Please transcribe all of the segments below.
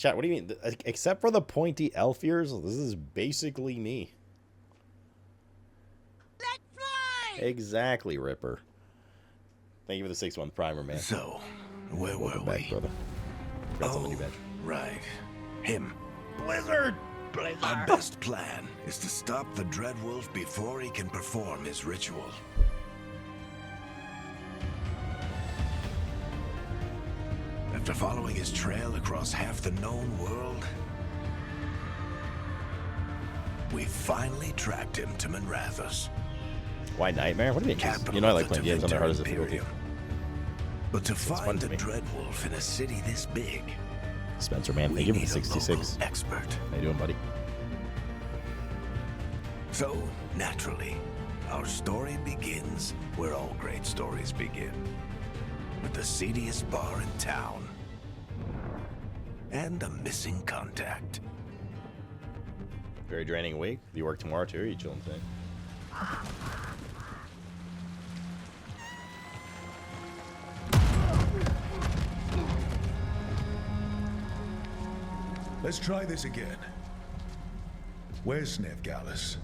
Chat, what do you mean? Except for the pointy elf ears, this is basically me. Let's fly! Exactly, Ripper. Thank you for the 6-month primer, man. So, where were we? Back, brother. Got something new, badge. Right. Him. Blizzard! Our best plan is to stop the Dreadwolf before he can perform his ritual. After following his trail across half the known world, we finally tracked him to Minrathous. Why Nightmare? What do you mean? You know I like playing games on their hardest difficulty. But to find the Dreadwolf in a city this big, Spencer, man, thank you for the 66. Expert. How you doing, buddy? So, naturally, our story begins where all great stories begin. With the seediest bar in town. And a missing contact. Very draining week. Do you work tomorrow too, or are you chilling today? Let's try this again. Where's Veilguard?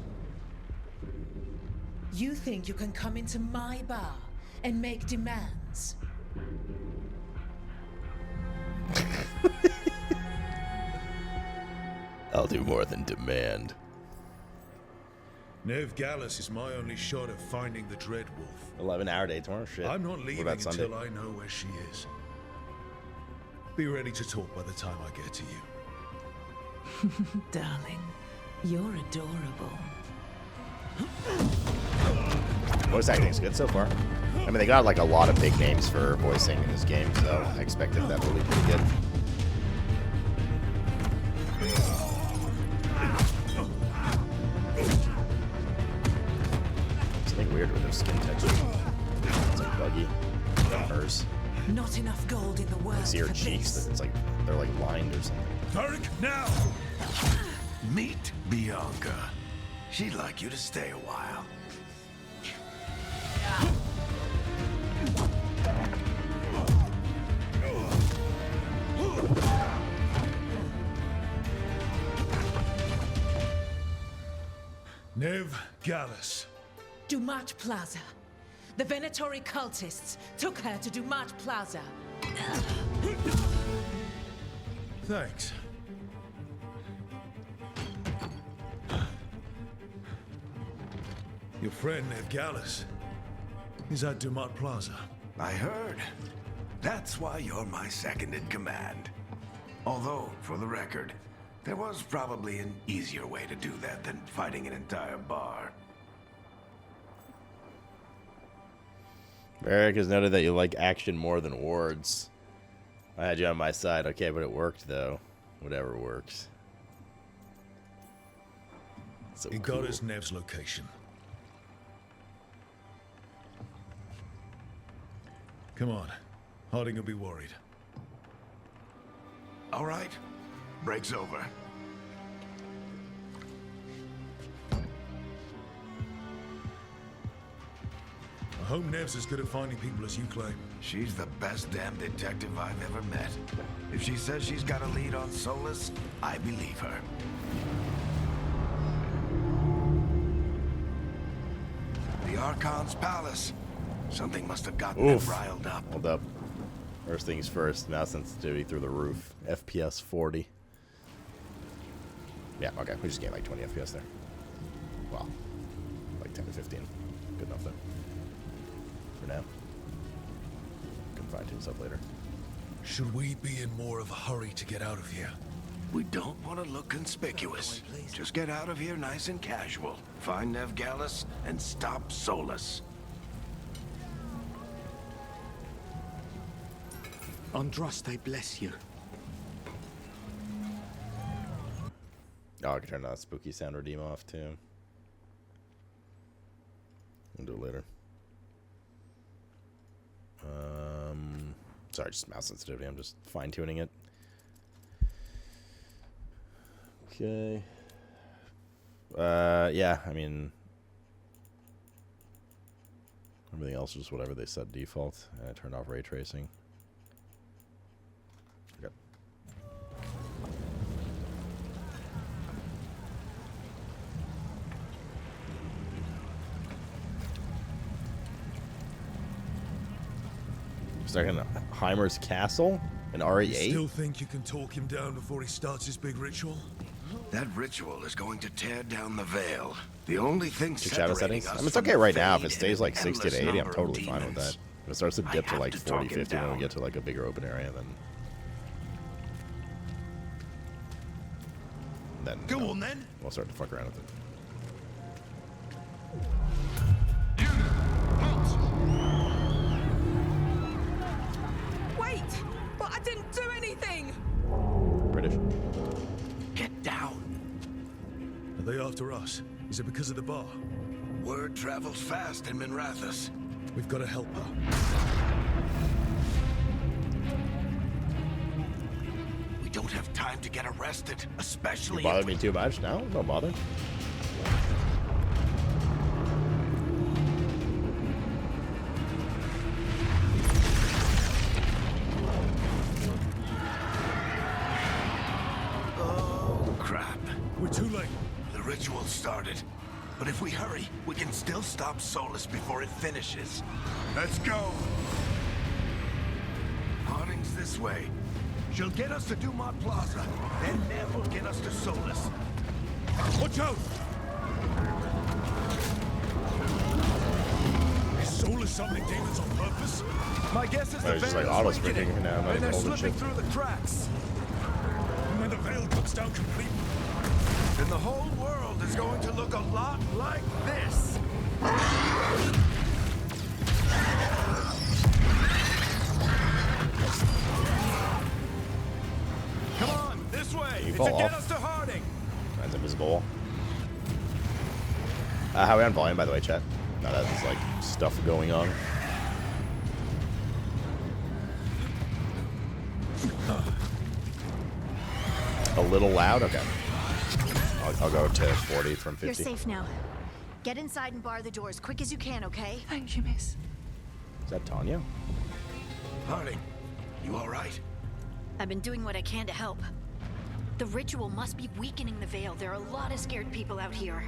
You think you can come into my bar and make demands? I'll do more than demand. Veilguard is my only shot at finding the Dreadwolf. 11-hour day tomorrow? Shit. I'm not leaving What about Sunday? until I know where she is. Be ready to talk by the time I get to you. Darling, you're adorable. Voice acting's good so far. I mean, they got like a lot of big names for voicing in this game, so I expected that will be pretty good. Something weird with their skin texture. It's like buggy. Hers. Not enough gold in the world. You see her for cheeks? this. It's like they're like lined or something. Tarek, now! Meet Bianca. She'd like you to stay a while. Veilguard. Dumat Plaza. The Venatori cultists took her to Dumat Plaza. Thanks. Your friend Veilguard is at Dumat Plaza. I heard. That's why you're my second in command. Although, for the record, there was probably an easier way to do that than fighting an entire bar. Eric has noted that you like action more than words. I had you on my side. Okay, but it worked, though. Whatever works. So He cool. got us Nev's location. Come on. Harding will be worried. All right. Break's over. I hope Nev's as good at finding people as you claim. She's the best damn detective I've ever met. If she says she's got a lead on Solus, I believe her. The Archon's palace. Something must have gotten them riled up. Hold up. First things first. Mouse sensitivity through the roof. FPS 40. Yeah, okay. We just gained like 20 FPS there. Wow. Like 10 to 15. Good enough though. For now. Can fine tune stuff later. Should we be in more of a hurry to get out of here? We don't want to look conspicuous. Just get out of here nice and casual. Find Veilguard and stop Solus. Andraste bless you. Oh, I can turn that spooky sound redeem off too. We'll do it later. Sorry, just mouse sensitivity. I'm just fine tuning it. Okay. Yeah, I mean, everything else is whatever they set default. And I turned off ray tracing. Okay. second, Heimer's castle in RE8. Still think you can talk him down before he starts his big ritual? That ritual is going to tear down the veil. The only thing Check shadow separating settings. us I mean, it's from okay the right now. If Fade it stays like and 60 to endless 80, I'm number of totally fine with demons. that. If it starts to dip I to have like to 40, talk him 50 when we down. get to like a bigger open area, then Go on then. we'll start to fuck around with it. Wait! But I didn't do anything! British. Get down. Are they after us? Is it because of the bar? Word travels fast in Minrathous. We've got to help her. We don't have time to get arrested, especially You bothered if me too much? No, don't bother. Oh, crap. We're too late. The ritual started. But if we hurry, we can still stop Solus before it finishes. Let's go! Harding's this way. She'll get us to Dumont Plaza. Then Nev will get us to Solus. Watch out! Is Solus summoning demons on purpose? My guess is the It's just like Veil's auto weakening, sprinting now. I'm not and they're even holding slipping shit. through the cracks. And when the veil comes down completely, Then the whole world is going to look a lot like this. Come on, this way. You It's fall to get off. us to Harding. Mine's invisible. How are we on volume, by the way, chat? Now that there's like stuff going on. A little loud? Okay. I'll go to 40 from 50. You're safe now. Get inside and bar the door as quick as you can, okay? Thank you, miss. Is that Tanya? Harding, you all right? I've been doing what I can to help. The ritual must be weakening the veil. There are a lot of scared people out here.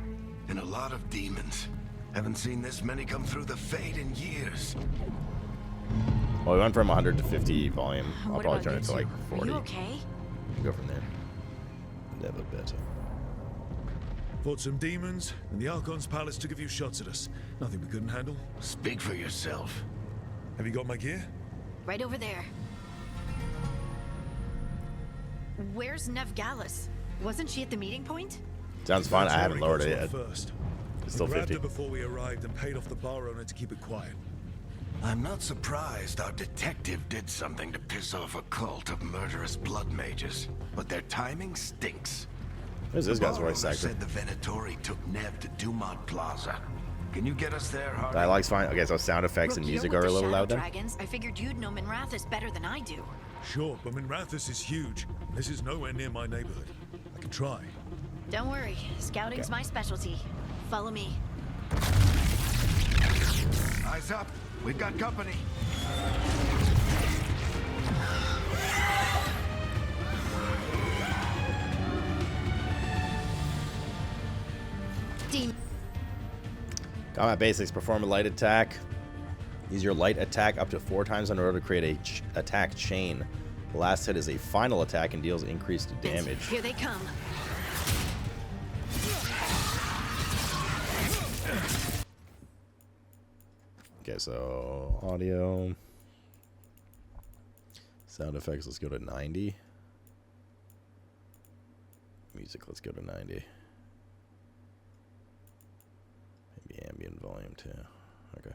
And a lot of demons. Haven't seen this many come through the Fade in years. Well, we went from 100 to 50 volume. I'll What probably about turn you it to like two? 40. Are you okay? Go from there. Never better. fought some demons, and the Archon's palace took a few shots at us. Nothing we couldn't handle. Speak for yourself. Have you got my gear? Right over there. Where's Nev Gallus? Wasn't she at the meeting point? Sounds fun. I That's haven't where lowered we it got to yet. First. It's still We grabbed 50. her before we arrived and paid off the bar owner to keep it quiet. I'm not surprised our detective did something to piss off a cult of murderous blood mages, but their timing stinks. Who's this guy's Bar voice owner actor? said the Venatori took Nev to Dumont Plaza. Can you get us there, Harding? Dialogue's fine. Okay, so sound effects and Rook, music you're are with a the little Shadow loud then. Dragons. I figured you'd know Minrathous better than I do. Sure, but Minrathous is huge. This is nowhere near my neighborhood. I can try. Don't worry, scouting's my specialty. Follow me. Eyes up. We've got company. Demon. Combat basics. Perform a light attack. Use your light attack up to 4 times in order to create a attack chain. The last hit is a final attack and deals increased damage. Here they come. Okay, so audio. Sound effects, let's go to 90. Music, let's go to 90. Maybe ambient volume too. Okay.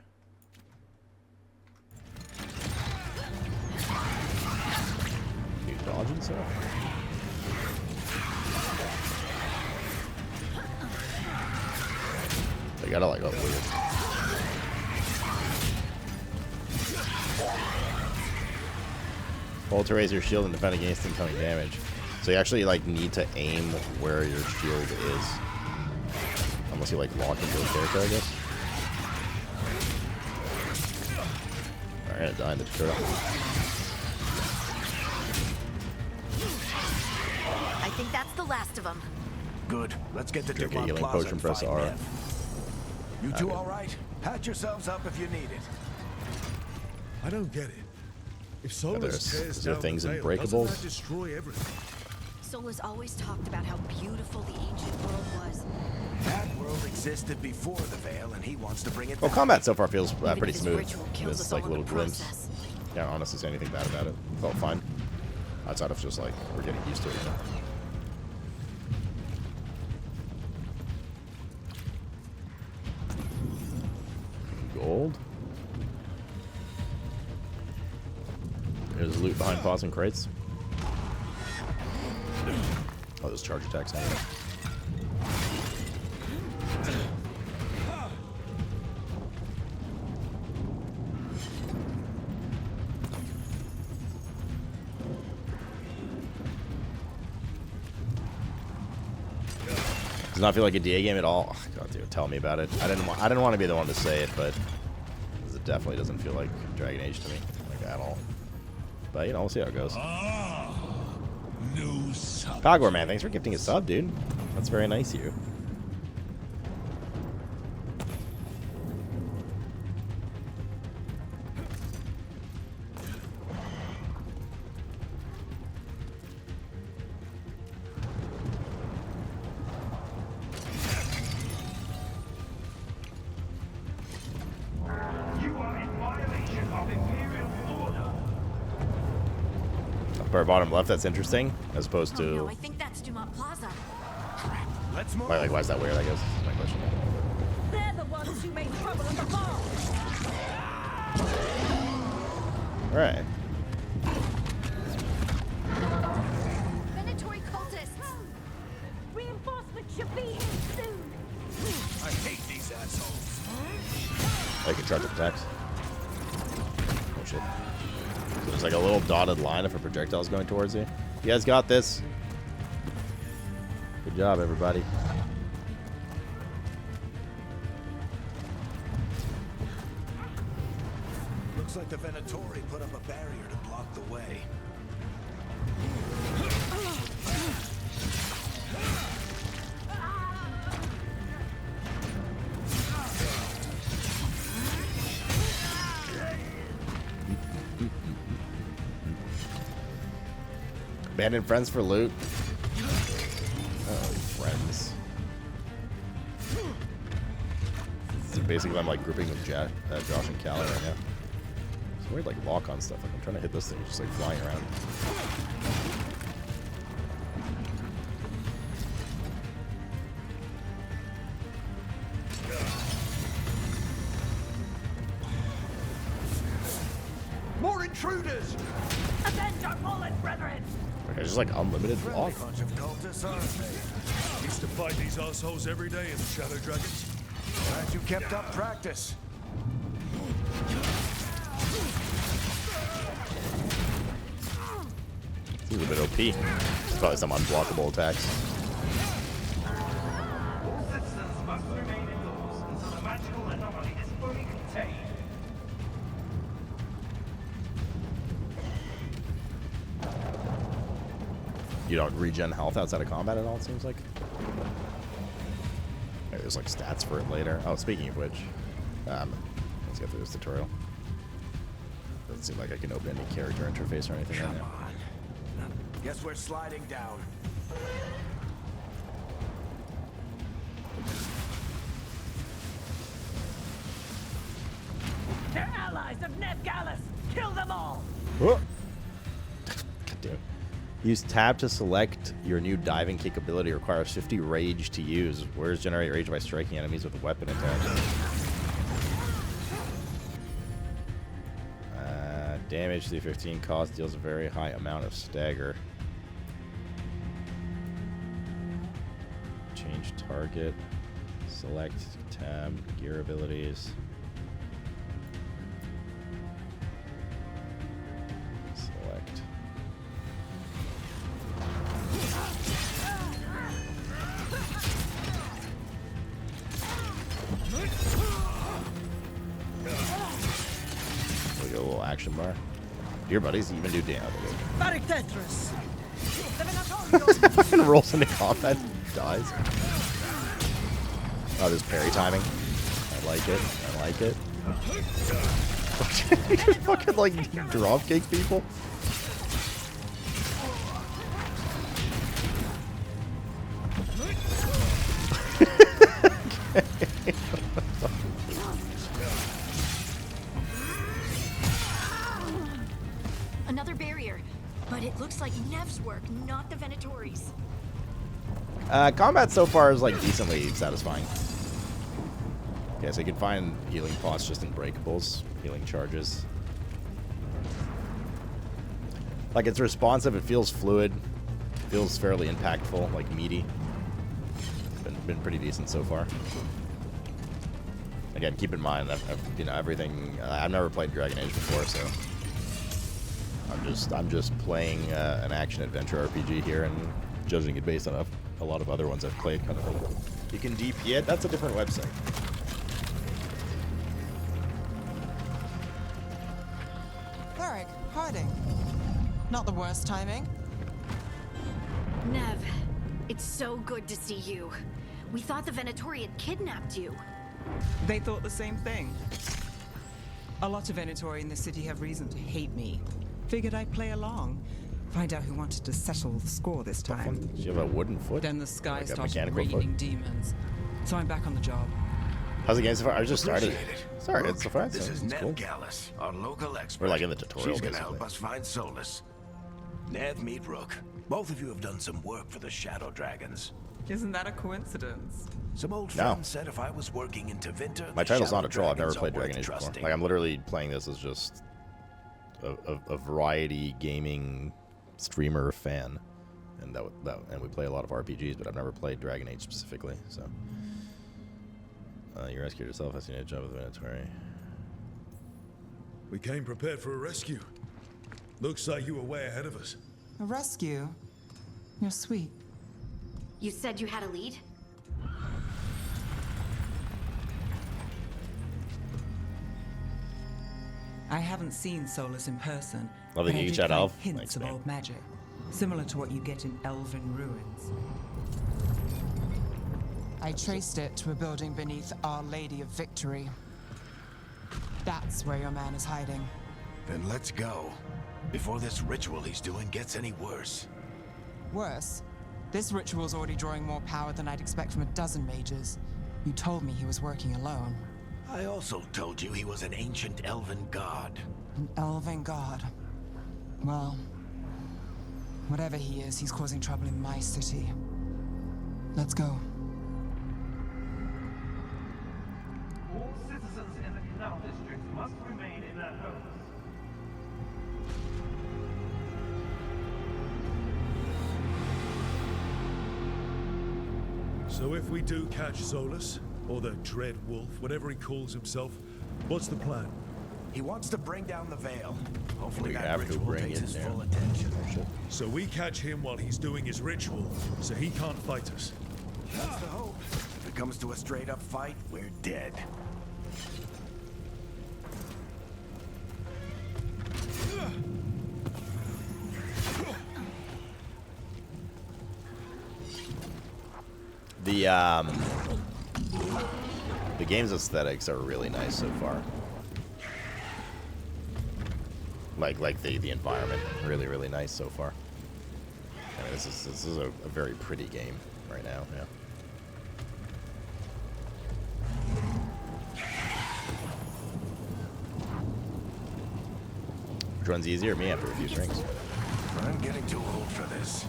You dodging stuff? They gotta like, oh, weird. Hold to raise your shield and defend against incoming damage. So you actually like need to aim where your shield is. Unless you like launch into a character, I guess. Alright, die in the tutorial. I think that's the last of them. Good. Let's get to Okay, Dumont healing Plaza potion, and press find R. Nev. You two Okay. all right? Pat yourselves up if you need it. I don't get it. If Solus tears is there down things the in veil, doesn't breakables? that destroy everything? Solus always talked about how beautiful the ancient world was. That world existed before the Veil, and he wants to bring it Well, back. combat so far feels Even pretty if this smooth. ritual kills This us like all in little the glimpse. process. Can't honestly say anything bad about it. Felt fine. Outside of just like we're getting used to it. Gold. There's loot behind pots and crates. Oh, there's charge attacks on it. Does not feel like a DA game at all. Oh, God, dude, tell me about it. I didn't want to be the one to say it, but it definitely doesn't feel like Dragon Age to me, like at all. But you know, we'll see how it goes. New sub. Pagor, man, thanks for gifting a sub, dude. That's very nice of you. Upper bottom left, that's interesting, as opposed Oh, no, to I think that's Dumont Plaza. Let's move. like why is that weird? I guess is my question. They're the ones who made trouble at the mall. All right. Veilguard cultists! Reinforcements should be here soon. I hate these assholes. I can charge up attacks. Oh shit. So there's like a little dotted line if a projectile is going towards you. You guys got this. Good job, everybody. Looks like the Venatori put up a barrier to block the way. Abandoned friends for loot. Oh, friends. So basically, I'm like grouping with Josh and Callie right now. It's weird, like lock on stuff. Like I'm trying to hit this thing, just like flying around. More intruders! Avenge our fallen brethren! Like, it's just like unlimited block. Bunch of cultists, aren't they? Used to fight these assholes every day in the Shadow Dragons. Glad you kept up practice. Seems a bit OP. It's probably some unblockable attacks. Citizens must remain indoors until the magical anomaly is fully contained. You don't regen health outside of combat at all, it seems like. Maybe there's like stats for it later. Oh, speaking of which, let's get through this tutorial. Doesn't seem like I can open any character interface or anything right Come now. on. Guess we're sliding down. They're allies of Ned Gallus! Kill them all! God damn it. Use tab to select your new diving capability. Requires 50 rage to use. Where's generate rage by striking enemies with a weapon attack? Damage to 15 cost deals a very high amount of stagger. Change target. Select tab. Gear abilities. Select. We got a little action bar. Your buddies even do damage. Very Tetris! Fucking rolls into combat, dies. Oh, there's parry timing. I like it. I like it. You just fucking like dropkick people. Another barrier, but it looks like Nev's work, not the Venatori's. Combat so far is like decently satisfying. Okay, so you can find healing pots just in breakables, healing charges. Like it's responsive, it feels fluid, feels fairly impactful, like meaty. Been pretty decent so far. Again, keep in mind that you know everything. I've never played Dragon Age before, so I'm just playing an action adventure RPG here and judging it based on a lot of other ones I've played. Kind of thing. You can DP it. That's a different website. Varric, Harding. Not the worst timing. Nev, it's so good to see you. We thought the Venatori had kidnapped you. They thought the same thing. A lot of Venatori in the city have reason to hate me. Figured I'd play along. Find out who wanted to settle the score this time. Do you have a wooden foot? Then the sky Like a started mechanical raining foot? demons. So I'm back on the job. How's the game so far? I just started. Appreciate it. Sorry, it's Look, so far. This is It's Nev cool. Gallus, our local expert. We're like in the tutorial, She's gonna basically. help us find solace. Nev, meet Rook. Both of you have done some work for the Shadow Dragons. Isn't that a coincidence? Some old No. friends said if I was working in Tevinter, My the title's Shadow not a troll. I've never Dragons played are worth Dragon Age before. trusting. Like I'm literally playing this as just a variety gaming streamer fan, and and we play a lot of RPGs, but I've never played Dragon Age specifically. So you rescued yourself. I seen a job with Venatori. We came prepared for a rescue. Looks like you were way ahead of us. A rescue? You're sweet. You said you had a lead? I haven't seen Solus in person. Love that but I you did chat find elf. hints Thanks, of man. old magic, similar to what you get in Elven ruins. I traced it to a building beneath Our Lady of Victory. That's where your man is hiding. Then let's go. Before this ritual he's doing gets any worse. Worse, this ritual's already drawing more power than I'd expect from a dozen mages. You told me he was working alone. I also told you he was an ancient elven god. An elven god. Well, whatever he is, he's causing trouble in my city. Let's go. All citizens in the Canal District must remain in their homes. So if we do catch Solus, or the Dread Wolf, whatever he calls himself, what's the plan? He wants to bring down the Veil. Hopefully We that have to ritual bring takes it his down. full attention. So we catch him while he's doing his ritual, so he can't fight us. That's the hope. If it comes to a straight-up fight, we're dead. The game's aesthetics are really nice so far. Like the environment, really nice so far. I mean, this is a very pretty game right now. Yeah. Which one's easier? Me after a few drinks. I'm getting too old for this.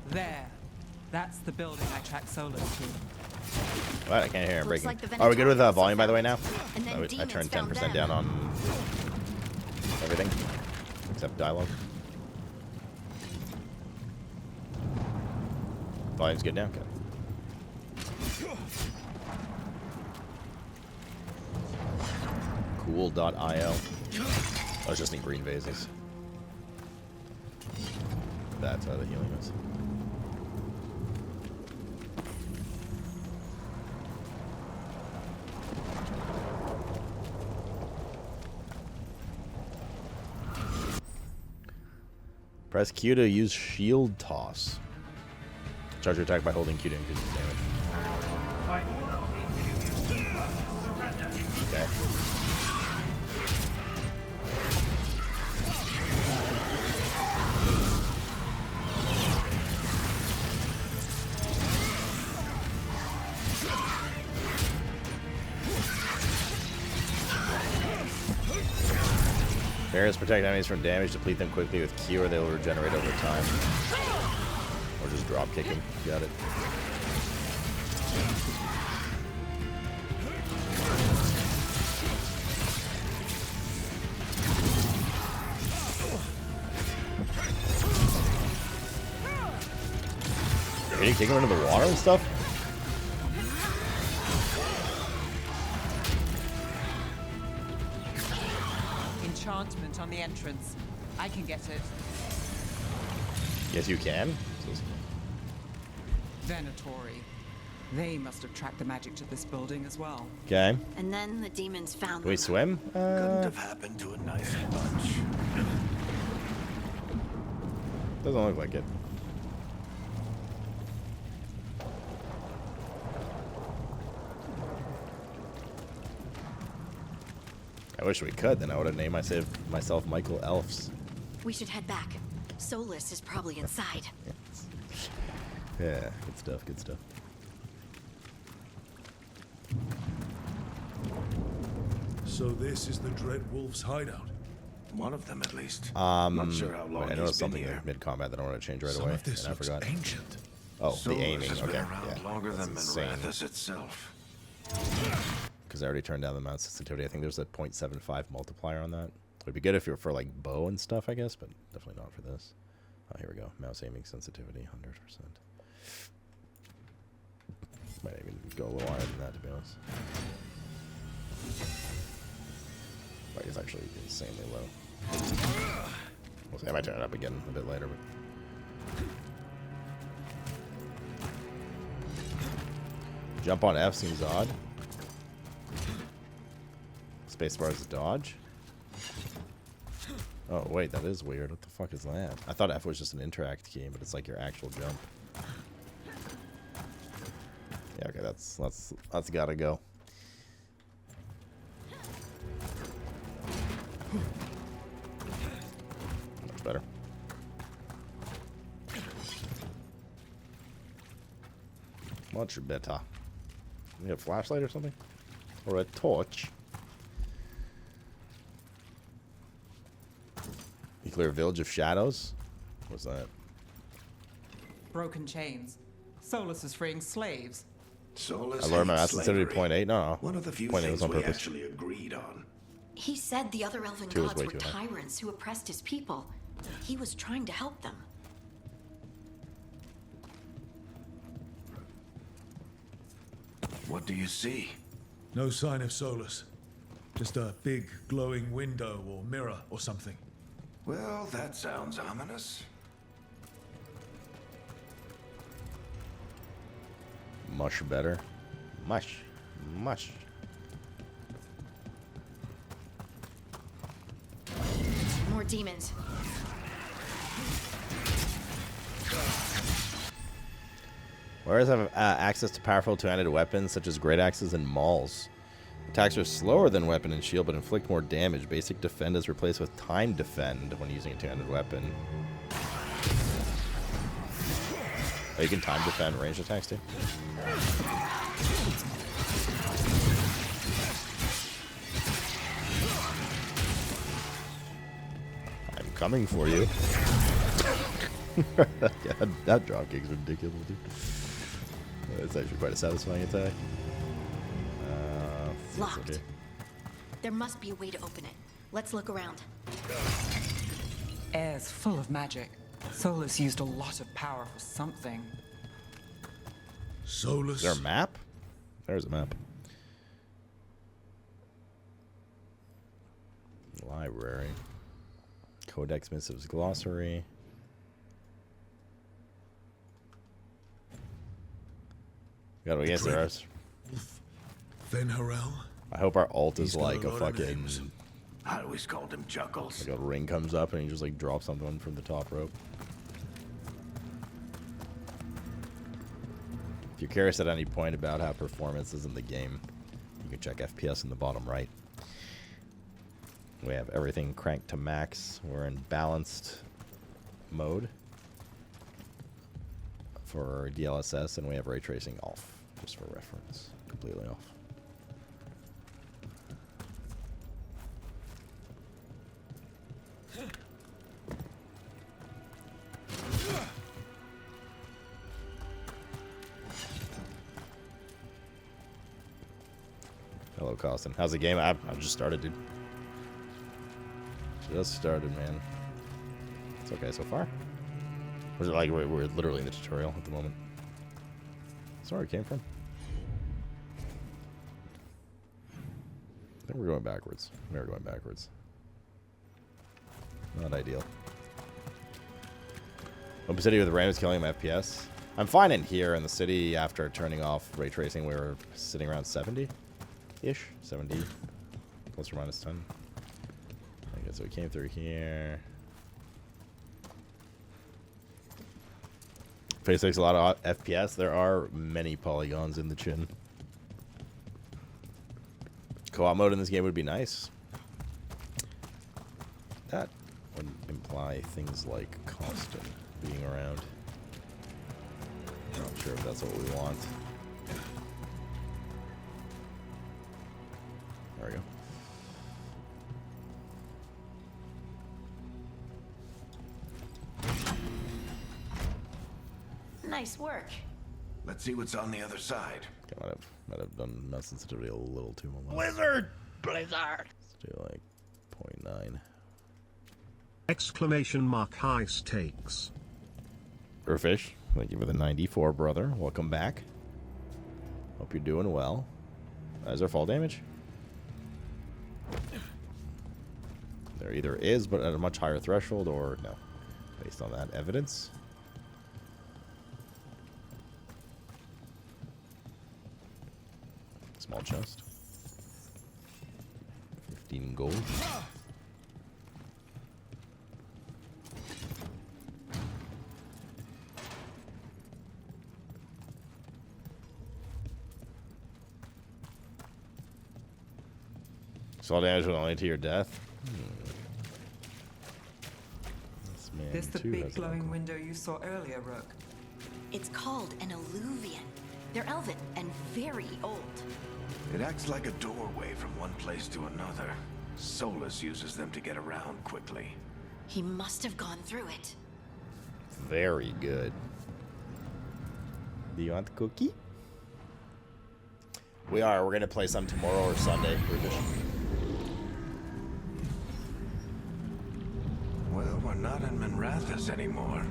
There. That's the building I tracked Solus to. What? I can't hear him Looks breaking. like the Are we good with Venatori volume, by the way, also now? found- and then I demons turned found 10% them. down on everything except dialogue. Volume's good now. Okay. Cool.io. I was just in green vases. That's how the healing is. Press Q to use shield toss. Charge your attack by holding Q to increase its damage. By order of the Imperium, surrender. Okay. Barriers protect enemies from damage, deplete them quickly with Q, or they will regenerate over time. Or just drop kick him. Got it. Can you kick him into the water and stuff? Enchantment on the entrance. I can get it. Yes, you can. Venatori. They must have tracked the magic to this building as well. Okay. And then the demons found Can we them. swim? Couldn't have happened to a nicer bunch. Doesn't look like it. I wish we could, then I would have named myself Michael Elfs. We should head back. Solus is probably inside. Yeah, good stuff, good stuff. So this is the Dread Wolf's hideout. One of them, at least. Not sure how long I he's noticed been something here. mid-combat that I want to change right Some away, of this and I looks forgot. ancient. Oh, the Solus aiming, has okay. been around Yeah, longer that's than insane. Marathas itself. Because I already turned down the mouse sensitivity. I think there's a 0.75 multiplier on that. It would be good if you're for like bow and stuff, I guess, but definitely not for this. Oh, here we go. Mouse aiming sensitivity, 100%. Might even go a little higher than that, to be honest. Like, it's actually insanely low. We'll see. I might turn it up again a bit later, but... Jump on F seems odd. Spacebar is dodge. Oh, wait, that is weird. What the fuck is that? I thought F was just an interact key, but it's like your actual jump. Yeah, okay, that's gotta go. Much better. Much better. You have a flashlight or something? Or a torch? You clear a village of shadows? What's that? Broken chains. Solus is freeing slaves. Solus I learned my hates math sensitivity slavery. 0.8. No, One of the few 0.8 things was on we purpose. actually agreed on. He said the other elven Two is gods way were too high. tyrants who oppressed his people. He was trying to help them. What do you see? No sign of Solus. Just a big glowing window or mirror or something. Well, that sounds ominous. Much better. Much. Much. More demons. Warriors have access to powerful two-handed weapons such as great axes and mauls. Attacks are slower than weapon and shield, but inflict more damage. Basic defend is replaced with time defend when using a two-handed weapon. Oh, you can time defend ranged attacks too? I'm coming for you. Yeah, that drop kick's ridiculous, dude. It's actually quite a satisfying attack. Locked. Okay. There must be a way to open it. Let's look around. Air's full of magic. Solus used a lot of power for something. Solus. Is there a map? There's a map. Library. Codex Missives Glossary. God, I guess there is. Venharel. I hope our ult is He's got like a a lot of fucking, names. I always called him Chuckles. like a ring comes up and he just like drops something from the top rope. you're curious at any point about how performance is in the game, you can check FPS in the bottom right. We have everything cranked to max. We're in balanced mode for DLSS, and we have ray tracing off, just for reference, completely off. Hello, Costin. How's the game? I just started, dude. Just started, man. It's okay so far. Was it like we're literally in the tutorial at the moment? That's where it came from. I think we're going backwards. We're going backwards. Not ideal. Open city with randoms killing my FPS. I'm fine in here in the city after turning off ray tracing. We were sitting around 70-ish. 70 plus or minus 10. I guess we came through here. Phase 6 a lot of FPS. There are many polygons in the chin. Co-op mode in this game would be nice. That would imply things like Constant being around. Not sure if that's what we want. There we go. Nice work. Let's see what's on the other side. Okay, might have done mouse sensitivity a little too much. Blizzard! Blizzard! Let's do like 0.9. Exclamation mark high stakes. Urfish, thank you for the 94, brother. Welcome back. Hope you're doing well. Is there fall damage? There either is, but at a much higher threshold, or no. Based on that evidence. Small chest. 15 gold. Small damage will only to your death. This the big glowing window you saw earlier, Rook? It's called an alluvian. They're elven and very old. It acts like a doorway from one place to another. Solus uses them to get around quickly. He must have gone through it. Very good. Do you want the cookie? We're gonna play some tomorrow or Sunday. Well, we're not in Minrathous anymore.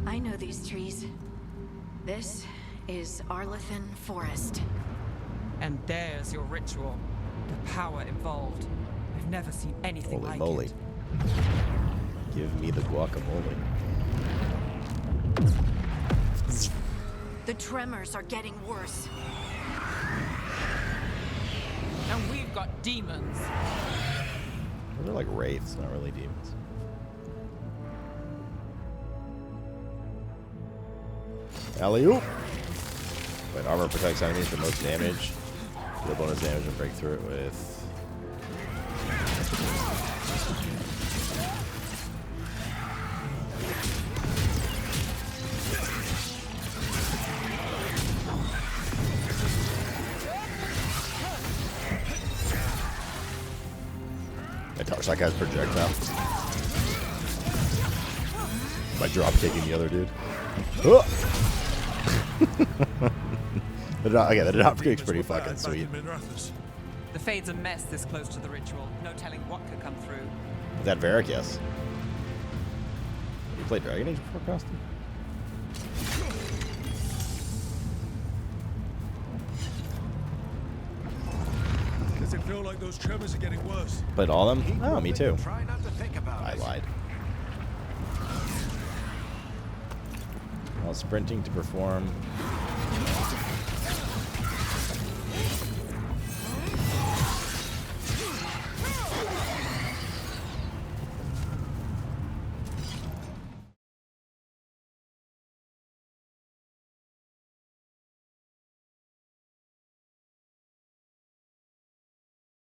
I know these trees. This is Arlathan Forest. And there's your ritual. The power involved. I've never seen anything Holy like moly. it. Give me the guacamole. The tremors are getting worse. And we've got demons. They're like wraiths, not really demons. Alley-oop! When armor protects enemies for most damage, deal bonus damage and break through it with... I touched that guy's projectile. By drop kicking the other dude. The drop kick's pretty fucking sweet. The Fade's a mess this close to the ritual. No telling what could come through. Is that Varric? Yes. You played Dragon Age before, Costin? Does it feel like those tremors are getting worse? Played all of them? Oh, me too. Try not to think about I it. lied. While sprinting to perform